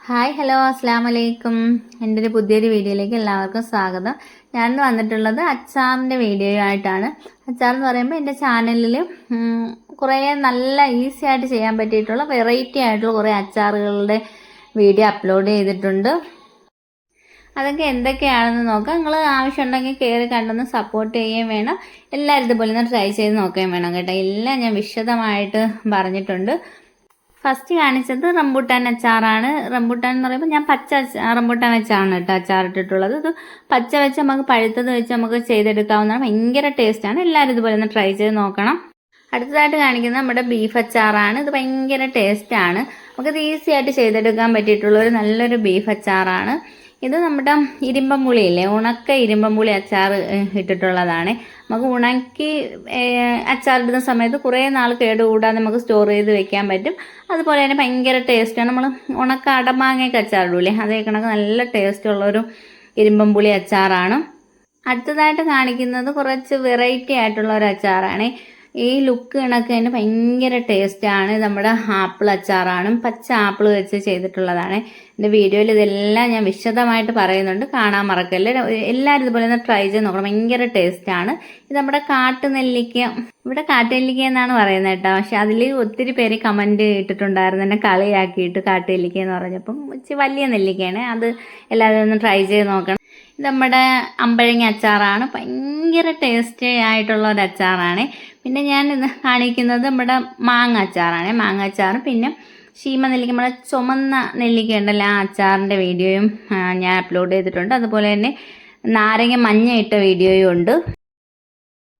Hi hello അസ്സാം വലൈക്കും. എൻ്റെ ഒരു പുതിയൊരു വീഡിയോയിലേക്ക് എല്ലാവർക്കും സ്വാഗതം. ഞാൻ വന്നിട്ടുള്ളത് അച്ചാറിൻ്റെ വീഡിയോ ആയിട്ടാണ്. അച്ചാർ എന്ന് പറയുമ്പോൾ എൻ്റെ ചാനലിൽ കുറേ നല്ല ഈസി ആയിട്ട് ചെയ്യാൻ പറ്റിയിട്ടുള്ള വെറൈറ്റി ആയിട്ടുള്ള കുറേ അച്ചാറുകളുടെ വീഡിയോ അപ്ലോഡ് ചെയ്തിട്ടുണ്ട്. അതൊക്കെ എന്തൊക്കെയാണെന്ന് നോക്കാം. നിങ്ങൾ ആവശ്യമുണ്ടെങ്കിൽ കയറി കണ്ടൊന്ന് സപ്പോർട്ട് ചെയ്യുകയും വേണം. എല്ലാവരും ഇതുപോലെ ഒന്ന് ട്രൈ ചെയ്ത് നോക്കുകയും വേണം കേട്ടോ. എല്ലാം ഞാൻ വിശദമായിട്ട് പറഞ്ഞിട്ടുണ്ട്. ഫസ്റ്റ് കാണിച്ചത് റംബൂട്ടാൻ അച്ചാറാണ്. റംബൂട്ടാൻ എന്ന് പറയുമ്പോൾ ഞാൻ പച്ച റംബൂട്ടാൻ വെച്ചാണ് കേട്ടോ അച്ചാറിട്ടിട്ടുള്ളത്. ഇത് പച്ച വെച്ച് നമുക്ക് പഴുത്തത് വെച്ച് നമുക്ക് ചെയ്തെടുക്കാവുന്നതാണ്. ഭയങ്കര ടേസ്റ്റാണ്. എല്ലാവരും ഇതുപോലെ ഒന്ന് ട്രൈ ചെയ്ത് നോക്കണം. അടുത്തതായിട്ട് കാണിക്കുന്നത് നമ്മുടെ ബീഫ് അച്ചാറാണ്. ഇത് ഭയങ്കര ടേസ്റ്റാണ്. നമുക്കിത് ഈസി ആയിട്ട് ചെയ്തെടുക്കാൻ പറ്റിയിട്ടുള്ള ഒരു നല്ലൊരു ബീഫ് അച്ചാറാണ്. ഇത് നമ്മുടെ ഇരുമ്പമ്പുളിയില്ലേ, ഉണക്ക ഇരുമ്പമ്പുളി അച്ചാർ ഇട്ടിട്ടുള്ളതാണ്. നമുക്ക് ഉണക്കി അച്ചാറിടുന്ന സമയത്ത് കുറേ നാൾ കേടുകൂടാതെ നമുക്ക് സ്റ്റോർ ചെയ്ത് വെക്കാൻ പറ്റും. അതുപോലെ തന്നെ ഭയങ്കര ടേസ്റ്റാണ്. നമ്മൾ ഉണക്ക അടമാങ്ങയൊക്കെ അച്ചാറിടൂലേ, അതേ കണക്ക് നല്ല ടേസ്റ്റുള്ളൊരു ഇരുമ്പമ്പുളി അച്ചാറാണ്. അടുത്തതായിട്ട് കാണിക്കുന്നത് കുറച്ച് വെറൈറ്റി ആയിട്ടുള്ള ഒരു അച്ചാറാണ്. ഈ ലുക്ക് കണക്ക് തന്നെ ഭയങ്കര ടേസ്റ്റാണ്. നമ്മുടെ ആപ്പിൾ അച്ചാറാണ്. പച്ച ആപ്പിൾ വെച്ച് ചെയ്തിട്ടുള്ളതാണ്. എൻ്റെ വീഡിയോയിൽ ഇതെല്ലാം ഞാൻ വിശദമായിട്ട് പറയുന്നുണ്ട്, കാണാൻ മറക്കല്ലേ. എല്ലാവരും ഇതുപോലെ ഒന്ന് ട്രൈ ചെയ്ത് നോക്കണം. ഭയങ്കര ടേസ്റ്റാണ്. ഇത് നമ്മുടെ കാട്ടുനെല്ലിക്ക, ഇവിടെ കാട്ടുനെല്ലിക്ക എന്നാണ് പറയുന്നത് കേട്ടോ. പക്ഷെ അതിൽ ഒത്തിരി പേര് കമൻറ്റ് ഇട്ടിട്ടുണ്ടായിരുന്നു, എന്നെ കളിയാക്കിയിട്ട് കാട്ടുനെല്ലിക്ക എന്ന് പറഞ്ഞപ്പം. വലിയ നെല്ലിക്കയാണ് അത്. എല്ലാവരും ഒന്ന് ട്രൈ ചെയ്ത് നോക്കണം. ഇത് നമ്മുടെ അമ്പഴങ്ങ അച്ചാറാണ്. ഭയങ്കര ടേസ്റ്റി ആയിട്ടുള്ള ഒരു അച്ചാറാണ്. പിന്നെ ഞാൻ ഇന്ന് കാണിക്കുന്നത് നമ്മുടെ മാങ്ങ അച്ചാറാണ്. മാങ്ങ അച്ചാർ, പിന്നെ ശീമ നെല്ലിക്ക, നമ്മുടെ ചുമന്ന നെല്ലിക്ക ഉണ്ടല്ലോ, ആ അച്ചാറിൻ്റെ വീഡിയോയും ഞാൻ അപ്ലോഡ് ചെയ്തിട്ടുണ്ട്. അതുപോലെ തന്നെ നാരങ്ങ മഞ്ഞ ഇട്ട വീഡിയോയും ഉണ്ട്.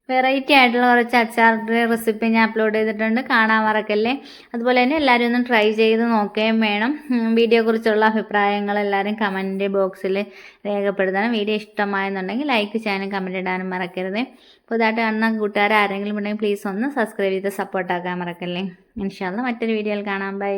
വെറൈറ്റി ആയിട്ടുള്ള കുറച്ച് അച്ചാറിൻ്റെ റെസിപ്പി ഞാൻ അപ്ലോഡ് ചെയ്തിട്ടുണ്ട്, കാണാൻ മറക്കല്ലേ. അതുപോലെ തന്നെ എല്ലാവരും ഒന്ന് ട്രൈ ചെയ്ത് നോക്കുകയും വേണം. വീഡിയോയെക്കുറിച്ചുള്ള അഭിപ്രായങ്ങൾ എല്ലാവരും കമൻറ്റ് ബോക്സിൽ രേഖപ്പെടുത്തണം. വീഡിയോ ഇഷ്ടമായെന്നുണ്ടെങ്കിൽ ലൈക്ക് ചെയ്യാനും കമൻറ്റ് ഇടാനും മറക്കരുത്. പുതുതായിട്ട് കാണുന്ന കൂട്ടുകാർ ആരെങ്കിലും ഉണ്ടെങ്കിൽ പ്ലീസ് ഒന്ന് സബ്സ്ക്രൈബ് ചെയ്ത് സപ്പോർട്ടാക്കാൻ മറക്കല്ലേ. ഇൻഷാ അല്ലാഹ് മറ്റൊരു വീഡിയോയിൽ കാണാം. ബൈ.